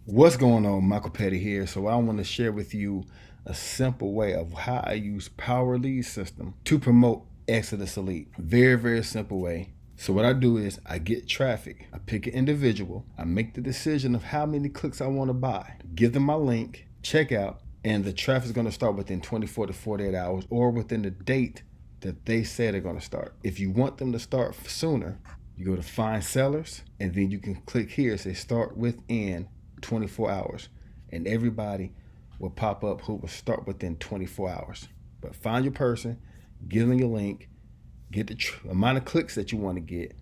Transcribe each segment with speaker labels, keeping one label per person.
Speaker 1: What's going on? Michael Petty here. So I want to share with you a simple way of how I use Power Lead System to promote Exitus Elite. Very simple way. So what I do is I get traffic. I pick an individual. I make the decision of how many clicks I want to buy. Give them my link, check out, and the traffic is going to start within 24 to 48 hours or within the date that they say they're going to start. If you want them to start sooner, you go to Find Sellers, and then you can click here, say Start Within 24 hours, and everybody will pop up who will start within 24 hours. But find your person, give them your link, get the amount of clicks that you want to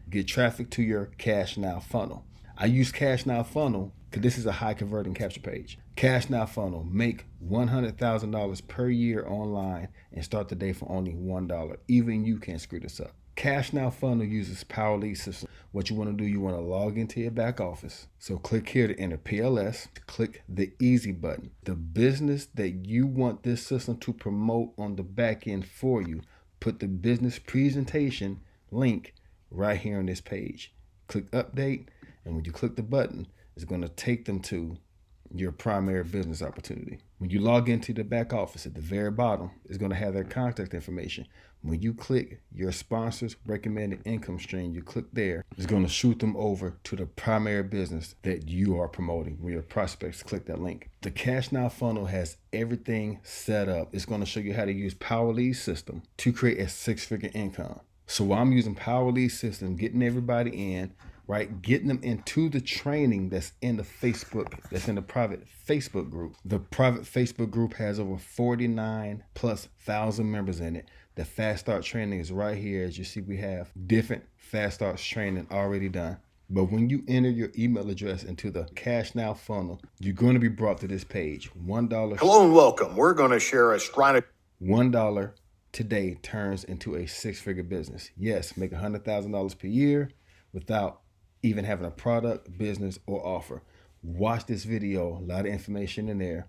Speaker 1: get traffic to your Cash Now funnel. I use Cash Now funnel because this is a high converting capture page. Cash Now funnel, make $100,000 per year online and start the day for only $1. Even you can't screw this up. Cash Now funnel uses Power Lead System. What you want to do, you want to log into your back office. So click here to enter PLS, click the easy button. The business that you want this system to promote on the back end for you, put the business presentation link right here on this page. Click update, and when you click the button, it's going to take them to your primary business opportunity. When you log into the back office, at the very bottom, it's going to have their contact information. When you click your sponsor's recommended income stream, you click there, it's going to shoot them over to the primary business that you are promoting. When your prospects click that link. The Cash Now funnel has everything set up. It's going to show you how to use Power Lead System to create a six-figure income. So while I'm using Power Lead System, getting everybody in, right, getting them into the training that's in the private Facebook group. The private Facebook group has over 49,000+ members in it. The Fast Start training is right here. As you see, we have different Fast Starts training already done. But when you enter your email address into the Cash Now funnel, you're going to be brought to this page. $1.
Speaker 2: Hello and welcome. We're going to share a strategy.
Speaker 1: $1 today turns into a six-figure business. Yes, make $100,000 per year without even having a product, business, or offer. Watch this video, a lot of information in there.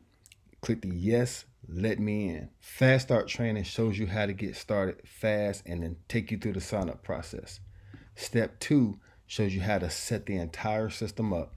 Speaker 1: Click the yes, let me in. Fast Start training shows you how to get started fast and then take you through the sign up process. Step 2 shows you how to set the entire system up.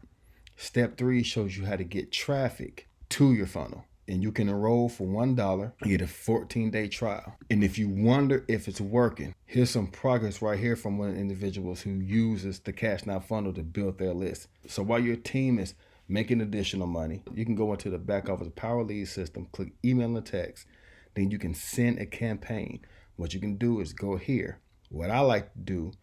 Speaker 1: Step 3 shows you how to get traffic to your funnel. And you can enroll for $1, get a 14-day trial. And if you wonder if it's working, here's some progress right here from one of the individuals who uses the Cash Now funnel to build their list. So while your team is making additional money, you can go into the back office Power Lead System, click email and text, then you can send a campaign. What you can do is go here. What I like to do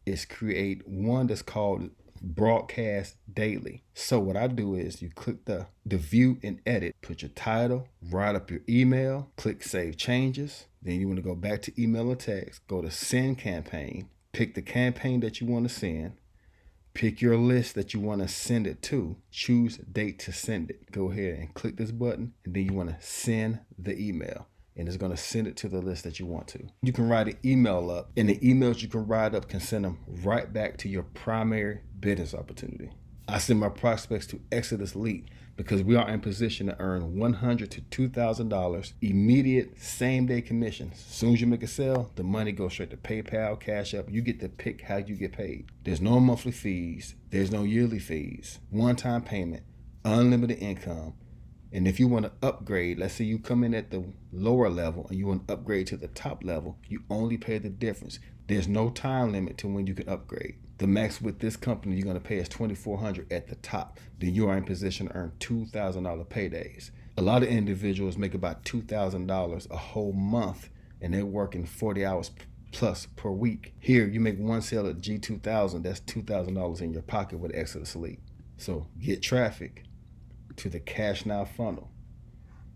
Speaker 1: is create one that's called broadcast daily. So what I do is you click the view and edit, put your title, write up your email, click save changes. Then you want to go back to email and text, go to send campaign, pick the campaign that you want to send, pick your list that you want to send it to, choose date to send it. Go ahead and click this button, and then you want to send the email. And it's going to send it to the list that you want to. You can write an email up, and the emails you can write up can send them right back to your primary business opportunity. I send my prospects to Exitus Elite because we are in position to earn $100 to $2,000 immediate same-day commissions. As soon as you make a sale, the money goes straight to PayPal, Cash App. You get to pick how you get paid. There's no monthly fees. There's no yearly fees. One-time payment, unlimited income. And if you want to upgrade, let's say you come in at the lower level and you want to upgrade to the top level, you only pay the difference. There's no time limit to when you can upgrade. The max with this company you're going to pay is $2,400 at the top. Then you are in position to earn $2,000 paydays. A lot of individuals make about $2,000 a whole month, and they're working 40 hours plus per week. Here, you make one sale at G2000, that's $2,000 in your pocket with Exitus Elite. So get traffic to the Cash Now funnel.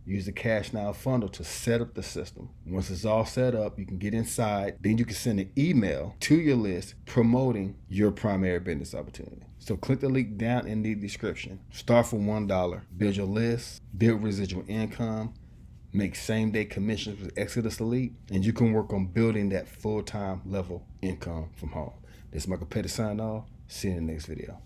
Speaker 1: Use the Cash Now funnel to set up the system. Once it's all set up, you can get inside. Then you can send an email to your list promoting your primary business opportunity. So click the link down in the description. Start from $1. Build your list, build residual income, make same-day commissions with Exitus Elite, and you can work on building that full-time level income from home. This is Michael Petty signing off. See you in the next video.